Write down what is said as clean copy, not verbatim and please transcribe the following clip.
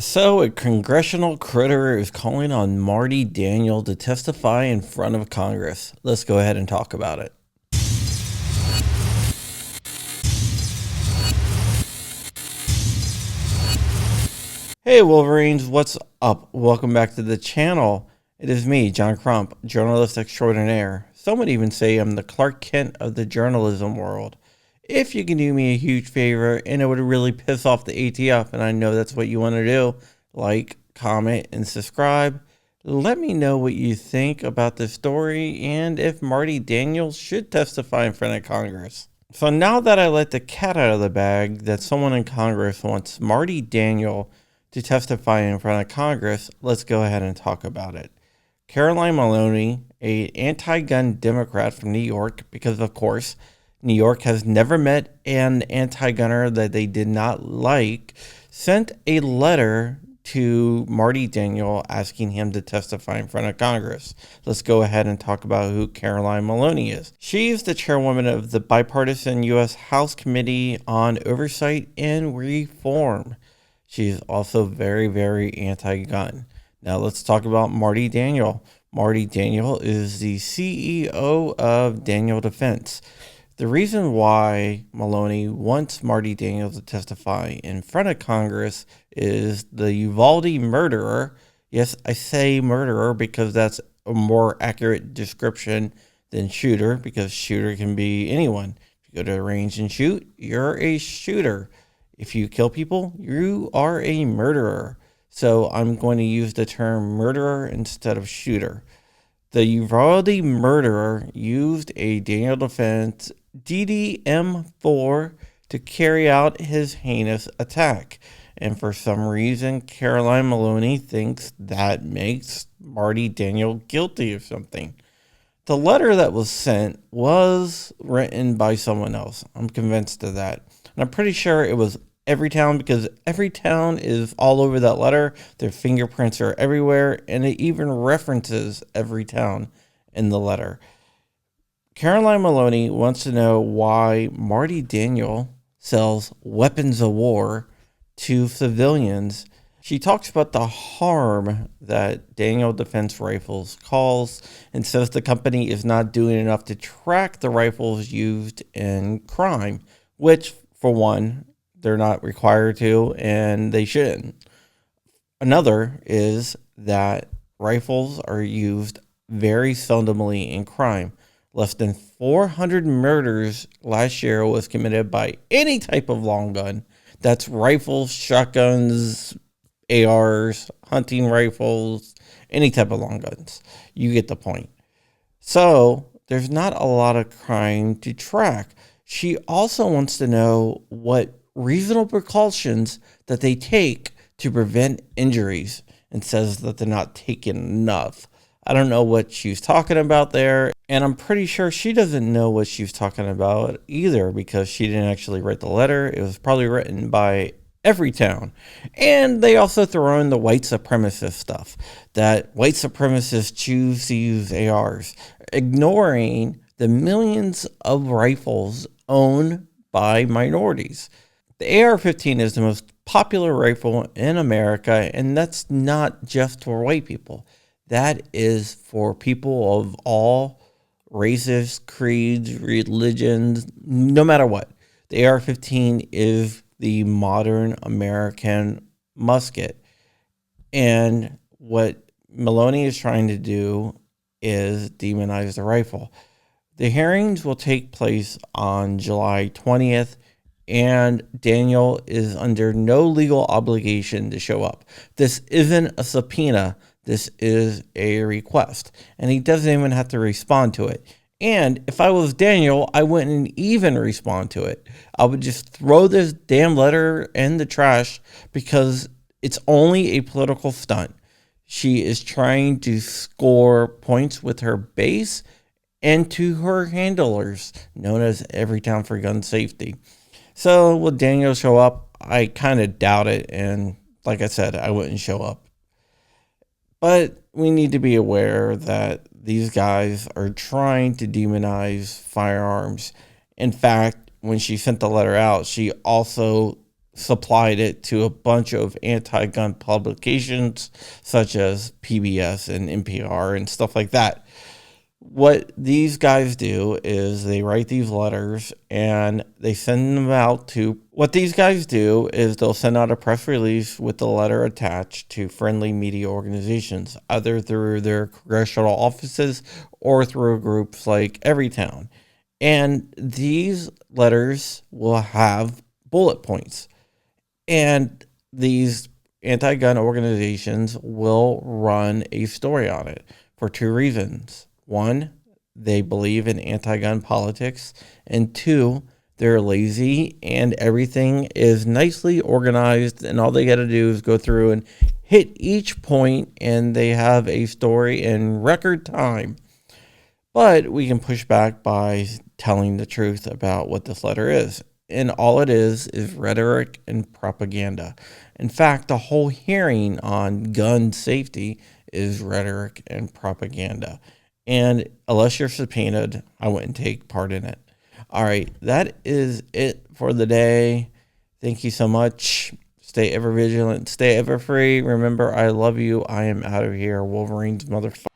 So, a congressional critter is calling on Marty Daniel to testify in front of Congress. Let's go ahead and talk about it. Hey Wolverines, what's up? Welcome back to the channel. It is me, John Crump, journalist extraordinaire. Some would even say I'm the Clark Kent of the journalism world. If you can do me a huge favor, and it would really piss off the ATF, and I know that's what you want to do, like, comment, and subscribe. Let me know what you think about the story and if Marty Daniels should testify in front of Congress. So now that I let the cat out of the bag that someone in Congress wants Marty Daniel to testify in front of Congress, let's go ahead and talk about it. Caroline Maloney, an anti-gun Democrat from New York, because of course, New York has never met an anti-gunner that they did not like, sent a letter to Marty Daniel asking him to testify in front of Congress. Let's go ahead and talk about who Caroline Maloney is. She's the chairwoman of the bipartisan U.S. House Committee on Oversight and Reform. She's also very, very anti-gun. Now let's talk about Marty Daniel. Marty Daniel is the CEO of Daniel Defense. The reason why Maloney wants Marty Daniel to testify in front of Congress is the Uvalde murderer. Yes, I say murderer because that's a more accurate description than shooter, because shooter can be anyone. If you go to a range and shoot, you're a shooter. If you kill people, you are a murderer. So I'm going to use the term murderer instead of shooter. The Uvalde murderer used a Daniel Defense DDM-4 to carry out his heinous attack. And for some reason, Caroline Maloney thinks that makes Marty Daniel guilty of something. The letter that was sent was written by someone else. I'm convinced of that. And I'm pretty sure it was Everytown, because Everytown is all over that letter. Their fingerprints are everywhere, and it even references Everytown in the letter. Caroline Maloney wants to know why Marty Daniel sells weapons of war to civilians. She talks about the harm that Daniel Defense Rifles calls and says the company is not doing enough to track the rifles used in crime, which, for one, they're not required to, and they shouldn't. Another is that rifles are used very seldomly in crime. Less than 400 murders last year was committed by any type of long gun. That's rifles, shotguns, ARs, hunting rifles, any type of long guns. You get the point. So there's not a lot of crime to track. She also wants to know what reasonable precautions that they take to prevent injuries, and says that they're not taking enough. I don't know what she's talking about there, and I'm pretty sure she doesn't know what she's talking about either, because she didn't actually write the letter. It was probably written by Everytown. And they also throw in the white supremacist stuff, that white supremacists choose to use ARs, ignoring the millions of rifles owned by minorities. The AR-15 is the most popular rifle in America, and that's not just for white people. That is for people of all races, creeds, religions, no matter what. The AR-15 is the modern American musket. And what Maloney is trying to do is demonize the rifle. The hearings will take place on July 20th. And Daniel is under no legal obligation to show up. This isn't a subpoena. This is a request. And he doesn't even have to respond to it. And if I was Daniel, I wouldn't even respond to it. I would just throw this damn letter in the trash, because it's only a political stunt. She is trying to score points with her base and to her handlers, known as Everytown for Gun Safety. So will Daniel show up? I kind of doubt it, and like I said, I wouldn't show up. But we need to be aware that these guys are trying to demonize firearms. In fact, when she sent the letter out, she also supplied it to a bunch of anti-gun publications such as PBS and NPR and stuff like that. What these guys do is they write these letters and they send them out to what these guys do is they'll send out a press release with the letter attached to friendly media organizations, either through their congressional offices or through groups like Everytown. And these letters will have bullet points. And these anti-gun organizations will run a story on it for two reasons. One, they believe in anti-gun politics, and two, they're lazy and everything is nicely organized, and all they got to do is go through and hit each point, and they have a story in record time. But we can push back by telling the truth about what this letter is. And all it is rhetoric and propaganda. In fact, the whole hearing on gun safety is rhetoric and propaganda. And unless you're subpoenaed, I wouldn't take part in it. All right, that is it for the day. Thank you so much. Stay ever vigilant. Stay ever free. Remember, I love you. I am out of here. Wolverine's motherfucker.